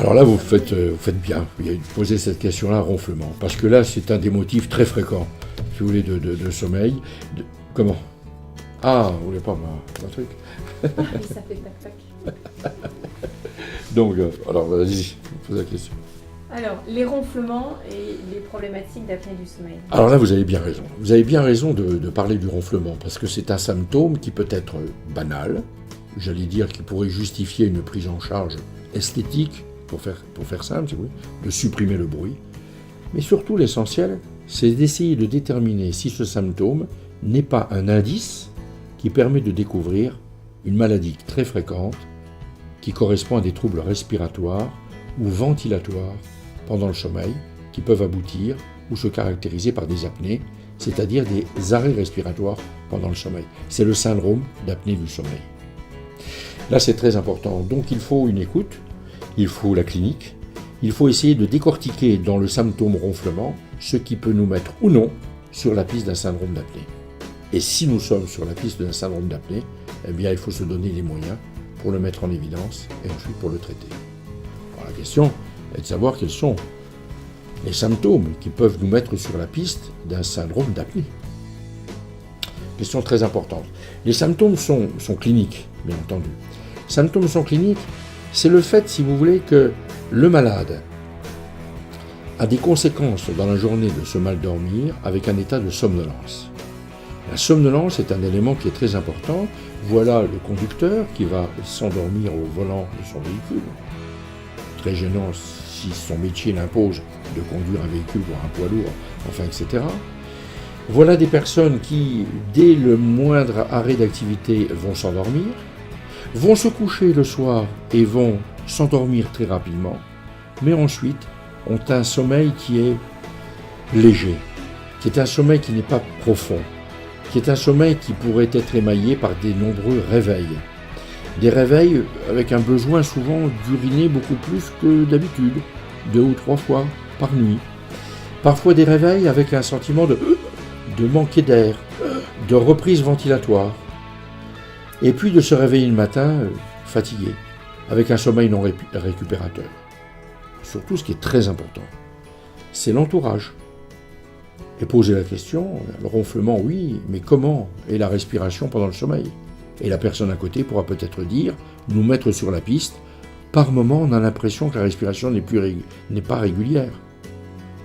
Alors là, vous faites bien. Vous avez posé cette question-là, ronflement. Parce que là, c'est un des motifs très fréquents, si vous voulez, de sommeil. Comment? Ah, vous voulez pas un truc? Ah, mais ça fait tac-tac. Donc, alors, vas-y, pose la question. Alors, les ronflements et les problématiques d'apnée du sommeil. Alors là, vous avez bien raison. Vous avez bien raison de parler du ronflement, parce que c'est un symptôme qui peut être banal, j'allais dire qu'il pourrait justifier une prise en charge esthétique, pour faire simple, si vous voulez, de supprimer le bruit. Mais surtout, l'essentiel, c'est d'essayer de déterminer si ce symptôme n'est pas un indice qui permet de découvrir une maladie très fréquente qui correspond à des troubles respiratoires ou ventilatoires pendant le sommeil, qui peuvent aboutir ou se caractériser par des apnées, c'est-à-dire des arrêts respiratoires pendant le sommeil. C'est le syndrome d'apnée du sommeil. Là, c'est très important. Donc, il faut une écoute, il faut la clinique, il faut essayer de décortiquer dans le symptôme ronflement ce qui peut nous mettre ou non sur la piste d'un syndrome d'apnée. Et si nous sommes sur la piste d'un syndrome d'apnée, eh bien, il faut se donner les moyens pour le mettre en évidence et ensuite pour le traiter. Alors, la question est de savoir quels sont les symptômes qui peuvent nous mettre sur la piste d'un syndrome d'apnée. Question très importante. Les symptômes sont cliniques, bien entendu. Les symptômes sont cliniques, c'est le fait, si vous voulez, que le malade a des conséquences dans la journée de se mal dormir avec un état de somnolence. La somnolence est un élément qui est très important. Voilà le conducteur qui va s'endormir au volant de son véhicule. Très gênant si son métier l'impose de conduire un véhicule, voire un poids lourd, enfin, etc. Voilà des personnes qui, dès le moindre arrêt d'activité, vont s'endormir, vont se coucher le soir et vont s'endormir très rapidement, mais ensuite ont un sommeil qui est léger, qui est un sommeil qui n'est pas profond, qui est un sommeil qui pourrait être émaillé par des nombreux réveils. Des réveils avec un besoin souvent d'uriner beaucoup plus que d'habitude, 2 ou 3 fois par nuit. Parfois des réveils avec un sentiment de manquer d'air, de reprise ventilatoire. Et puis de se réveiller le matin fatigué, avec un sommeil non récupérateur. Surtout, ce qui est très important, c'est l'entourage. Et poser la question, le ronflement, oui, mais comment est la respiration pendant le sommeil? Et la personne à côté pourra peut-être dire, nous mettre sur la piste, par moment on a l'impression que la respiration n'est pas régulière.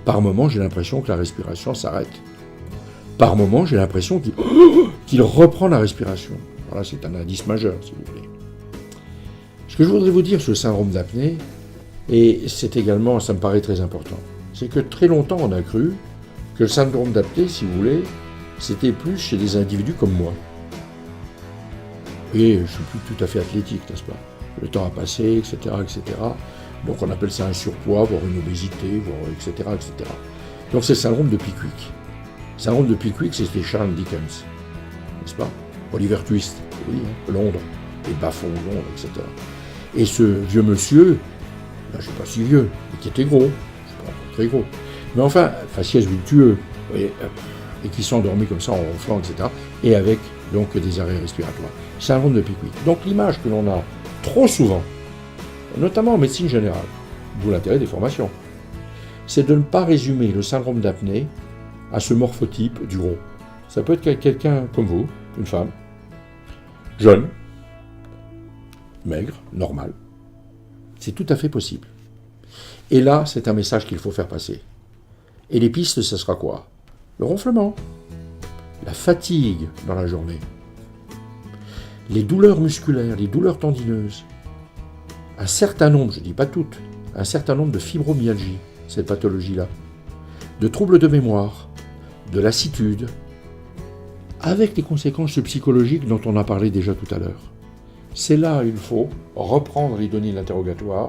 Par moment j'ai l'impression que la respiration s'arrête. Par moment j'ai l'impression qu'il reprend la respiration. Voilà, c'est un indice majeur, si vous voulez. Ce que je voudrais vous dire sur le syndrome d'apnée, et c'est également, ça me paraît très important, c'est que très longtemps on a cru que le syndrome d'apnée, si vous voulez, c'était plus chez des individus comme moi. Et je ne suis plus tout à fait athlétique, n'est-ce pas? Le temps a passé, etc., etc. Donc on appelle ça un surpoids, voire une obésité, voire etc., etc. Donc c'est le syndrome de Pickwick. Le syndrome de Pickwick, c'était Charles Dickens, n'est-ce pas? Oliver Twist, oui, hein, Londres, les bas-fonds de Londres, etc. Et ce vieux monsieur, je ne suis pas si vieux, mais qui était gros, je ne suis pas très gros, mais enfin, faciès vultueux, et qui s'endormit comme ça en ronflant, etc., et avec donc des arrêts respiratoires. Syndrome de Pickwick. Donc l'image que l'on a trop souvent, notamment en médecine générale, d'où l'intérêt des formations, c'est de ne pas résumer le syndrome d'apnée à ce morphotype du gros. Ça peut être quelqu'un comme vous, une femme, jeune, maigre, normale. C'est tout à fait possible. Et là, c'est un message qu'il faut faire passer. Et les pistes, ce sera quoi? Le ronflement, la fatigue dans la journée, les douleurs musculaires, les douleurs tendineuses, un certain nombre, je ne dis pas toutes, un certain nombre de fibromyalgie, cette pathologie-là, de troubles de mémoire, de lassitude, avec les conséquences psychologiques dont on a parlé déjà tout à l'heure. C'est là il faut reprendre les données de l'interrogatoire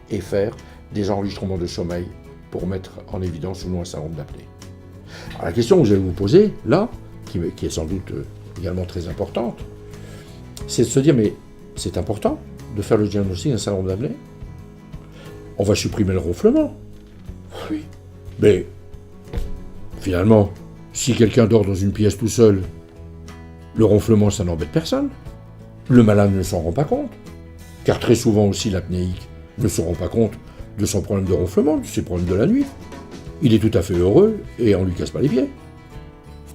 et faire des enregistrements de sommeil pour mettre en évidence ou non un syndrome d'apnée. Alors la question que je vais vous poser, là, qui est sans doute également très importante, c'est de se dire, mais c'est important de faire le diagnostic d'un syndrome d'apnée? On va supprimer le ronflement. Oui. Mais, finalement, si quelqu'un dort dans une pièce tout seul, le ronflement, ça n'embête personne. Le malade ne s'en rend pas compte. Car très souvent aussi, l'apnéique ne se rend pas compte de son problème de ronflement, de ses problèmes de la nuit. Il est tout à fait heureux et on ne lui casse pas les pieds.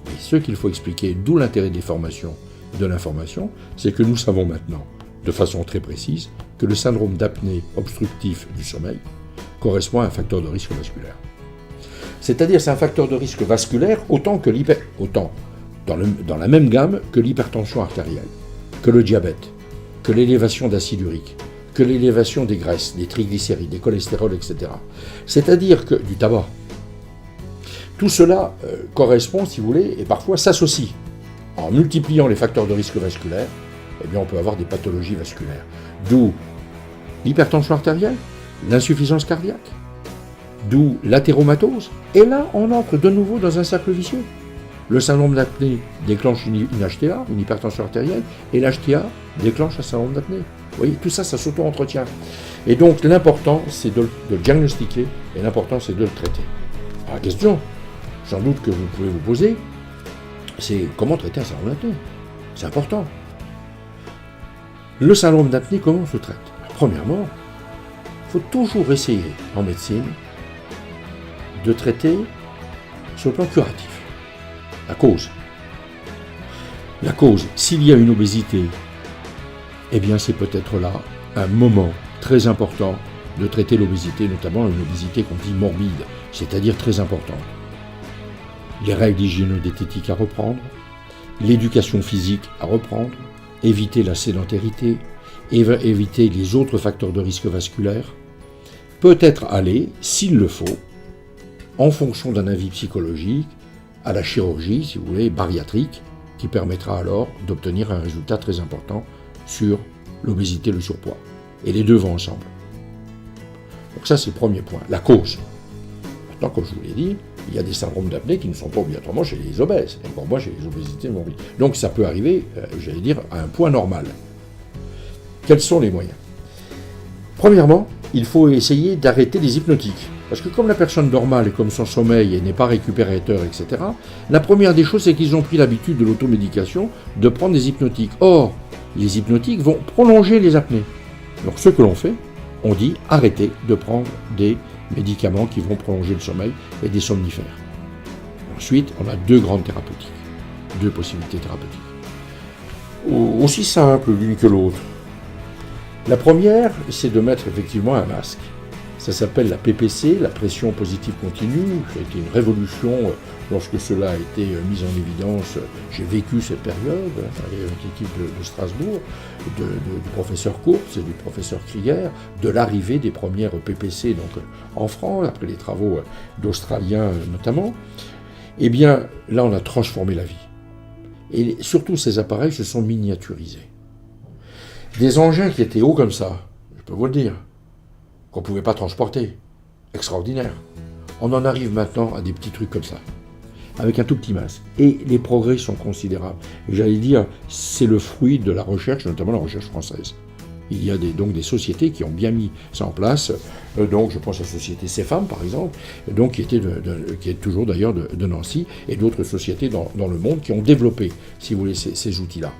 Et ce qu'il faut expliquer, d'où l'intérêt des formations et de l'information, c'est que nous savons maintenant, de façon très précise, que le syndrome d'apnée obstructif du sommeil correspond à un facteur de risque vasculaire. C'est-à-dire c'est un facteur de risque vasculaire autant dans la même gamme que l'hypertension artérielle, que le diabète, que l'élévation d'acide urique, que l'élévation des graisses, des triglycérides, des cholestérols, etc. C'est-à-dire que du tabac. Tout cela correspond, si vous voulez, et parfois s'associe. En multipliant les facteurs de risque vasculaire, eh bien on peut avoir des pathologies vasculaires. D'où l'hypertension artérielle, l'insuffisance cardiaque, d'où l'athéromatose. Et là, on entre de nouveau dans un cercle vicieux. Le syndrome d'apnée déclenche une HTA, une hypertension artérielle, et l'HTA déclenche un syndrome d'apnée. Vous voyez, tout ça, ça s'auto-entretient. Et donc, l'important, c'est de le diagnostiquer, et l'important, c'est de le traiter. Alors, la question, sans doute que vous pouvez vous poser, c'est comment traiter un syndrome d'apnée. C'est important. Le syndrome d'apnée, comment on se traite? Premièrement, il faut toujours essayer, en médecine, de traiter sur le plan curatif. La cause. La cause, s'il y a une obésité, eh bien c'est peut-être là un moment très important de traiter l'obésité, notamment une obésité qu'on dit morbide, c'est-à-dire très importante. Les règles d'hygiéno-diététique à reprendre, l'éducation physique à reprendre, éviter la sédentarité, éviter les autres facteurs de risque vasculaire, peut-être aller, s'il le faut, en fonction d'un avis psychologique, à la chirurgie, si vous voulez, bariatrique, qui permettra alors d'obtenir un résultat très important sur l'obésité et le surpoids. Et les deux vont ensemble. Donc ça, c'est le premier point, la cause. Maintenant, comme je vous l'ai dit, il y a des syndromes d'apnée qui ne sont pas obligatoirement chez les obèses, et encore moins chez les obésités morbides. Donc ça peut arriver, j'allais dire, à un point normal. Quels sont les moyens? Premièrement, il faut essayer d'arrêter les hypnotiques. Parce que comme la personne dort mal et comme son sommeil n'est pas récupérateur, etc., la première des choses, c'est qu'ils ont pris l'habitude de l'automédication de prendre des hypnotiques. Or, les hypnotiques vont prolonger les apnées. Donc ce que l'on fait, on dit arrêtez de prendre des médicaments qui vont prolonger le sommeil et des somnifères. Ensuite, on a deux grandes thérapeutiques, deux possibilités thérapeutiques. Aussi simples l'une que l'autre. La première, c'est de mettre effectivement un masque. Ça s'appelle la PPC, la pression positive continue. Ça a été une révolution lorsque cela a été mis en évidence. J'ai vécu cette période avec l'équipe de Strasbourg, du professeur Kurtz et du professeur Krieger, de l'arrivée des premières PPC donc, en France, après les travaux d'Australiens notamment. Eh bien, là, on a transformé la vie. Et surtout, ces appareils se sont miniaturisés. Des engins qui étaient hauts comme ça, je peux vous le dire, qu'on ne pouvait pas transporter. Extraordinaire. On en arrive maintenant à des petits trucs comme ça, avec un tout petit masque. Et les progrès sont considérables. Et j'allais dire, c'est le fruit de la recherche, notamment la recherche française. Il y a donc des sociétés qui ont bien mis ça en place. Donc je pense à la société CEFAM, par exemple, donc, qui est toujours d'ailleurs de Nancy, et d'autres sociétés dans le monde qui ont développé, si vous voulez, ces outils-là.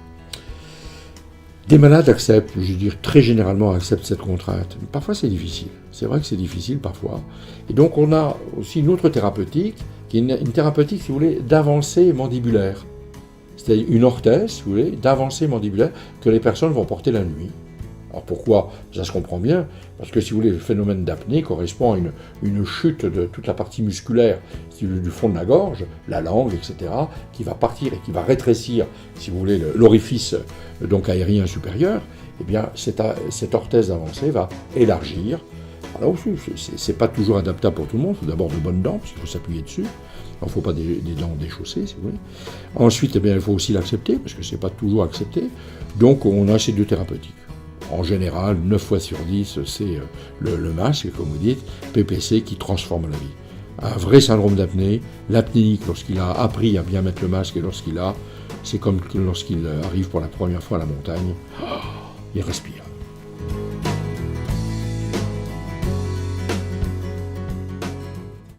Des malades acceptent, je veux dire très généralement acceptent cette contrainte. Parfois c'est difficile, c'est vrai que c'est difficile parfois. Et donc on a aussi une autre thérapeutique, qui est une thérapeutique, si vous voulez, d'avancée mandibulaire. C'est-à-dire une orthèse, si vous voulez, d'avancée mandibulaire que les personnes vont porter la nuit. Alors pourquoi? Ça se comprend bien, parce que si vous voulez, le phénomène d'apnée correspond à une chute de toute la partie musculaire du fond de la gorge, la langue, etc., qui va partir et qui va rétrécir, si vous voulez, l'orifice donc aérien supérieur. Eh bien, cette orthèse avancée va élargir. Alors aussi, c'est pas toujours adaptable pour tout le monde. Il faut d'abord de bonnes dents, parce qu'il faut s'appuyer dessus. Il ne faut pas des dents déchaussées, si vous voulez. Ensuite, eh bien, il faut aussi l'accepter, parce que c'est pas toujours accepté. Donc, on a ces deux thérapeutiques. En général, 9 fois sur 10, c'est le masque, comme vous dites, PPC, qui transforme la vie. Un vrai syndrome d'apnée, l'apnéique, lorsqu'il a appris à bien mettre le masque et c'est comme lorsqu'il arrive pour la première fois à la montagne, il respire.